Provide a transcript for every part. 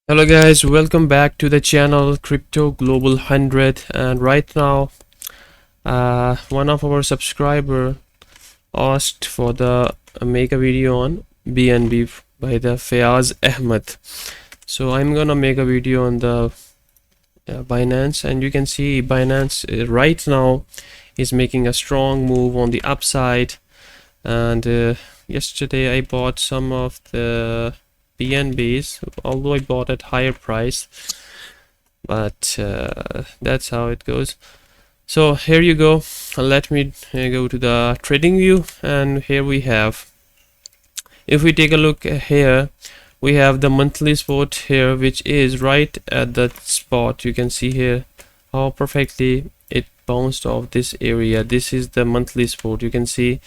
Hello guys, welcome back to the channel Crypto Global 100. And right now one of our subscriber asked for the make a video on BNB by the Fayaz Ahmed. So I'm gonna make a video on the Binance, and you can see Binance right now is making a strong move on the upside. And yesterday I bought some of the BNBs, although I bought at higher price, but that's how it goes. So here you go. Let me go to the trading view, and here we have, if we take a look here, we have the monthly spot here, which is right at the spot. You can see here how perfectly it bounced off this area. This is the monthly spot. You can see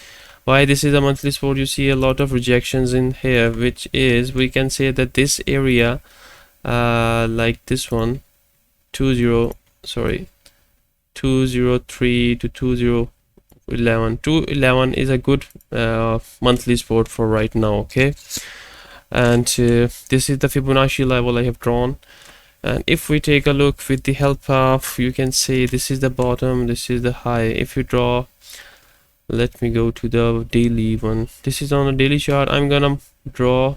why this is a monthly spot. You see a lot of rejections in here, which is, we can say that this area like this one, 203 to 2011 is a good monthly spot for right now. Okay, and this is the Fibonacci level I have drawn. And if we take a look with the help of, you can say this is the bottom, this is the high. If you draw, let me go to the daily one. This is on a daily chart. I'm gonna draw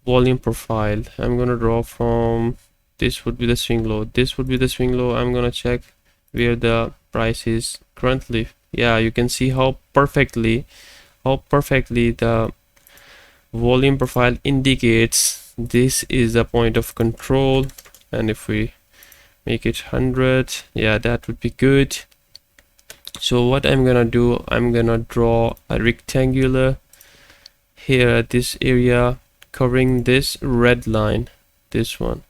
volume profile. I'm gonna draw from, this would be the swing low, this would be the swing low. I'm gonna check where the price is currently. Yeah, you can see how perfectly the volume profile indicates this is a point of control. And if we make it 100, yeah, that would be good. So what I'm gonna do, I'm gonna draw a rectangular here at this area covering this red line, this one.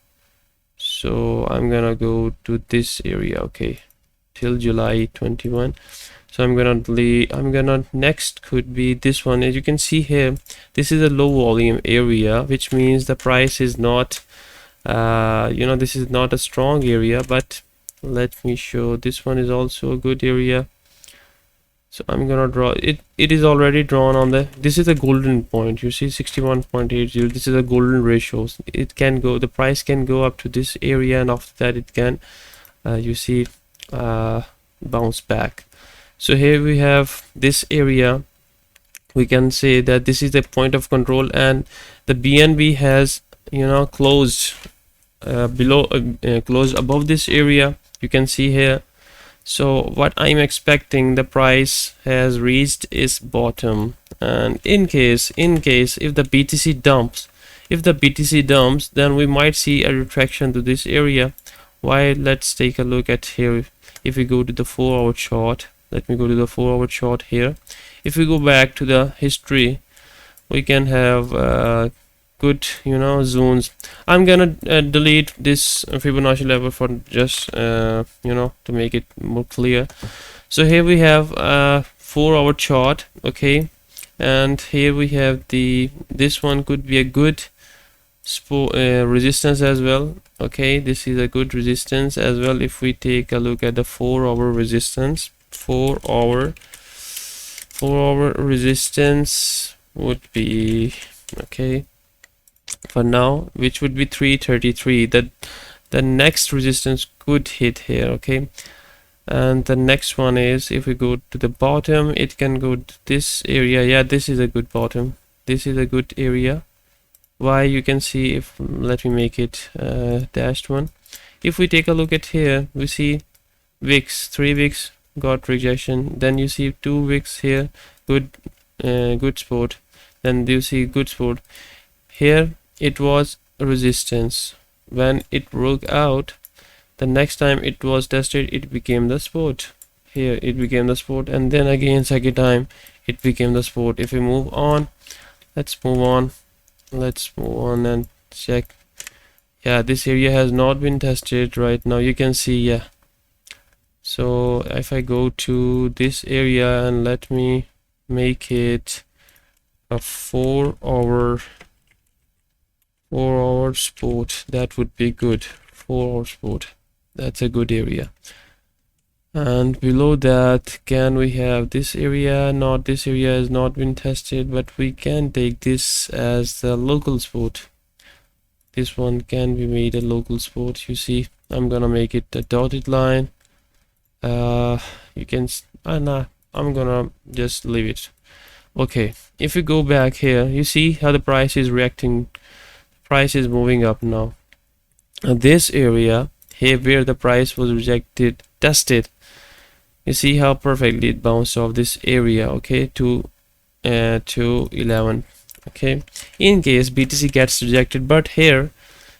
So I'm gonna go to this area, okay, till July 21. So I'm gonna next could be this one. As you can see here, this is a low volume area, which means the price is not this is not a strong area. But let me show, this one is also a good area. So I'm gonna draw it. It is already drawn on the, this is a golden point. You see 61.80. This is a golden ratio. It can go, the price can go up to this area, and after that it can you see bounce back. So here we have this area. We can say that this is the point of control, and the BNB has closed closed above this area. You can see here. So what I'm expecting, the price has reached its bottom, and in case if the BTC dumps, then we might see a retraction to this area. Why? Let's take a look at here. If we go to the 4-hour chart, let me go to the 4-hour chart here. If we go back to the history, we can have good zones. I'm gonna delete this Fibonacci level for just to make it more clear. So here we have a 4-hour chart, okay, and here we have this one could be a good resistance as well. Okay, this is a good resistance as well. If we take a look at the 4-hour resistance, 4-hour resistance would be, okay, for now, which would be 333. That the next resistance could hit here, okay. And the next one is, if we go to the bottom, it can go to this area. Yeah, this is a good bottom, this is a good area. Why? You can see, if let me make it dashed one. If we take a look at here, we see wicks, 3 wicks got rejection, then you see 2 wicks here, good support, then you see good support here. It was resistance. When it broke out, the next time it was tested, it became the support. Here it became the support, and then again second time it became the support. If we move on, let's move on and check. Yeah, this area has not been tested right now. You can see, yeah. So if I go to this area, and let me make it a 4-hour spot, that would be good. 4-hour spot, that's a good area. And below that, can we have this area? Not, this area has not been tested, but we can take this as the local spot. this one can be made a local sport. You see, I'm gonna make it a dotted line. You can nah, I'm gonna just leave it. Okay, if you go back here, you see how the price is reacting. Price is moving up now. This area here where the price was rejected, tested, you see how perfectly it bounced off this area, okay, to 11. Okay, in case BTC gets rejected, but here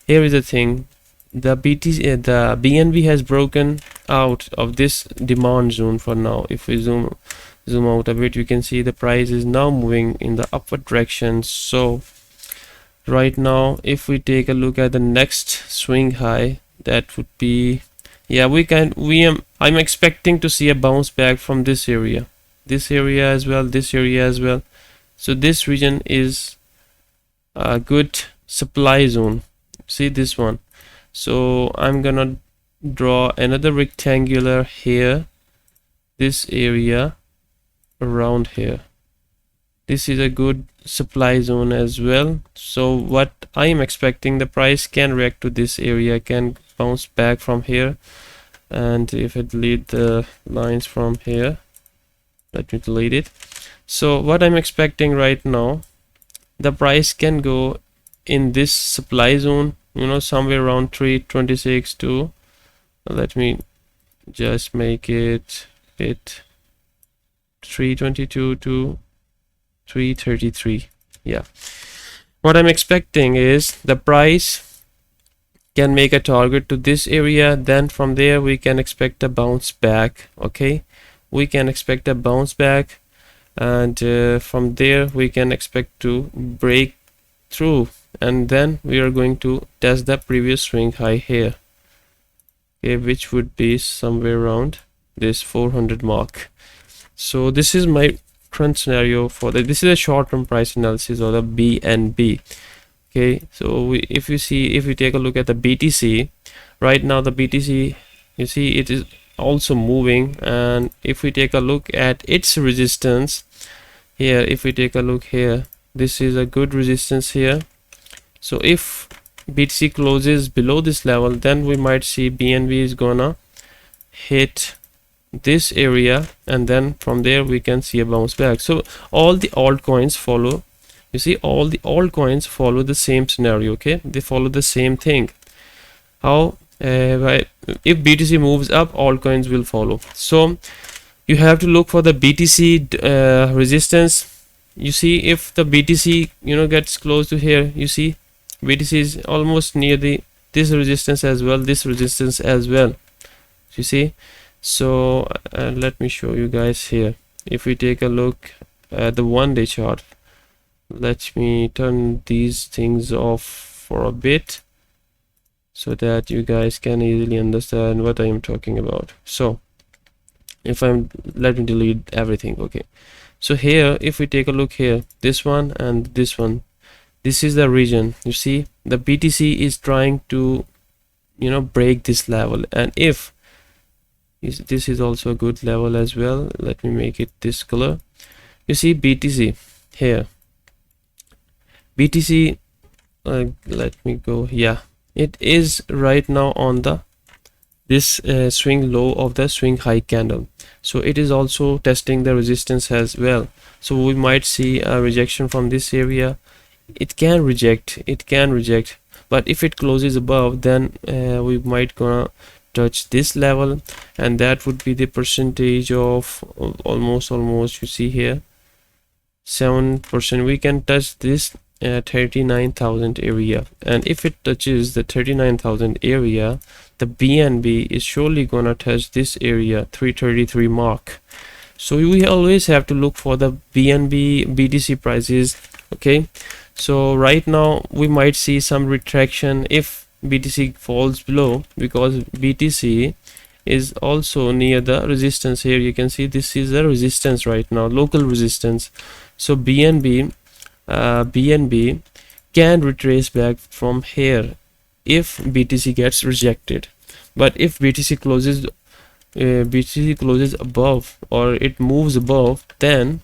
is the thing, the BNB has broken out of this demand zone for now. If we zoom out a bit, you can see the price is now moving in the upward direction. So right now, if we take a look at the next swing high, that would be, yeah, I'm expecting to see a bounce back from this area as well, this area as well. So this region is a good supply zone. See this one. So I'm gonna draw another rectangular here, this area around here. This is a good supply zone as well. So what I am expecting, the price can react to this area, can bounce back from here. And if I delete the lines from here, let me delete it. So what I'm expecting right now, the price can go in this supply zone, you know, somewhere around 326 to, let me just make it 322 to 333. Yeah, what I'm expecting is the price can make a target to this area, then from there we can expect a bounce back. Okay, we can expect a bounce back, and from there we can expect to break through, and then we are going to test the previous swing high here, okay, which would be somewhere around this 400 mark. So this is my current scenario for this is a short-term price analysis of the BNB. Okay, so if we take a look at the BTC right now, the BTC, you see it is also moving, and if we take a look at its resistance here, if we take a look here, this is a good resistance here. So if BTC closes below this level, then we might see BNB is gonna hit this area, and then from there we can see a bounce back. So all the altcoins follow, you see, all the altcoins follow the same scenario. Okay, they follow the same thing. How if BTC moves up, altcoins will follow. So you have to look for the BTC resistance. You see, if the BTC, you know, gets close to here, you see BTC is almost near this resistance as well, this resistance as well, you see. So let me show you guys here. If we take a look at the 1-day chart, let me turn these things off for a bit so that you guys can easily understand what I am talking about. So if let me delete everything. Okay, so here if we take a look here, this one and this one, this is the region. You see the BTC is trying to, you know, break this level, and if this is also a good level as well, let me make it this color. You see BTC here, BTC let me go, yeah, it is right now on this swing low of the swing high candle, so it is also testing the resistance as well. So we might see a rejection from this area. It can reject, but if it closes above, then we might gonna touch this level, and that would be the percentage of almost you see here 7%. We can touch this 39,000 area, and if it touches the 39,000 area, the BNB is surely gonna touch this area 333 mark. So we always have to look for the BNB BTC prices. Okay, so right now we might see some retraction if BTC falls below, because BTC is also near the resistance here. You can see this is a resistance right now, local resistance. So BNB can retrace back from here if BTC gets rejected. But if BTC closes above, or it moves above, then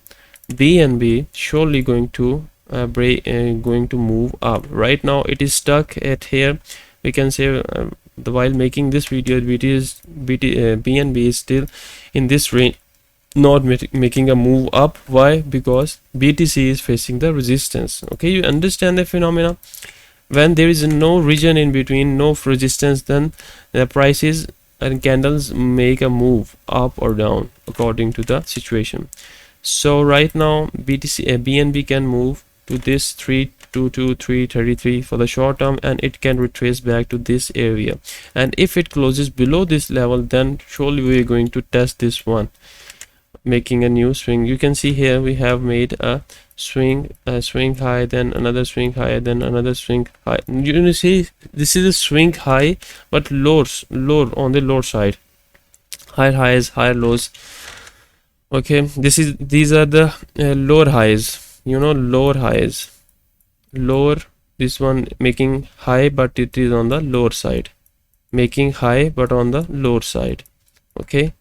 BNB surely going to going to move up. Right now it is stuck at here. We can say while making this video, BNB is still in this range, not making a move up. Why? Because BTC is facing the resistance. Okay, you understand the phenomena. When there is no region in between, no resistance, then the prices and candles make a move up or down according to the situation. So right now BNB can move to this 322 333 for the short term, and it can retrace back to this area, and if it closes below this level, then surely we are going to test this one, making a new swing. You can see here we have made a swing high, then another swing high, then another swing high. You see, this is a swing high, but low on the lower side, higher highs, higher lows. Okay, these are the lower highs, you know, lower highs, lower. This one making high, but it is on the lower side, making high but on the lower side. Okay,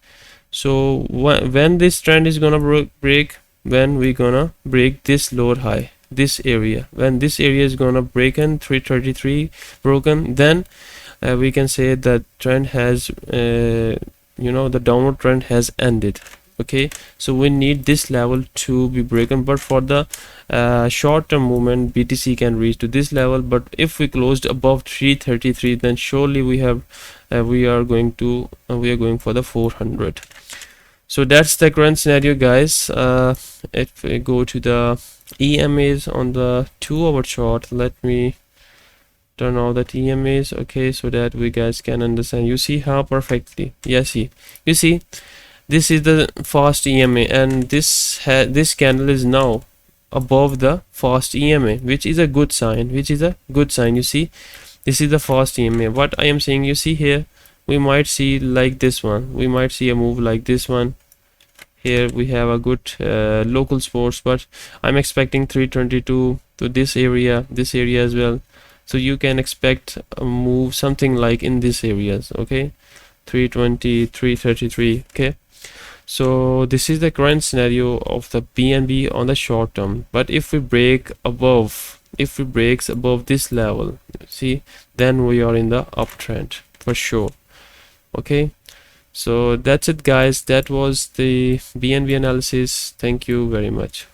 so when this trend is gonna break, when we gonna break this lower high, this area, when this area is gonna break and 333 broken, then we can say that trend has you know, the downward trend has ended. Okay, so we need this level to be broken, but for the short-term movement, BTC can reach to this level. But if we closed above 333, then surely we are going for the 400. So that's the current scenario, guys. If we go to the EMAs on the 2-hour chart, let me turn off the EMAs. Okay, so that we guys can understand. You see how perfectly, yes, you see, this is the fast EMA, and this candle is now above the fast EMA, which is a good sign, you see, this is the fast EMA. What I am saying, you see here, we might see like this one, we might see a move like this one. Here we have a good local sports, but I'm expecting 322 to this area as well. So you can expect a move something like in this areas. Okay, 320 333. Okay, so this is the current scenario of the BNB on the short term. But if we breaks above this level, see, then we are in the uptrend for sure. Okay, so that's it, guys. That was the BNB analysis. Thank you very much.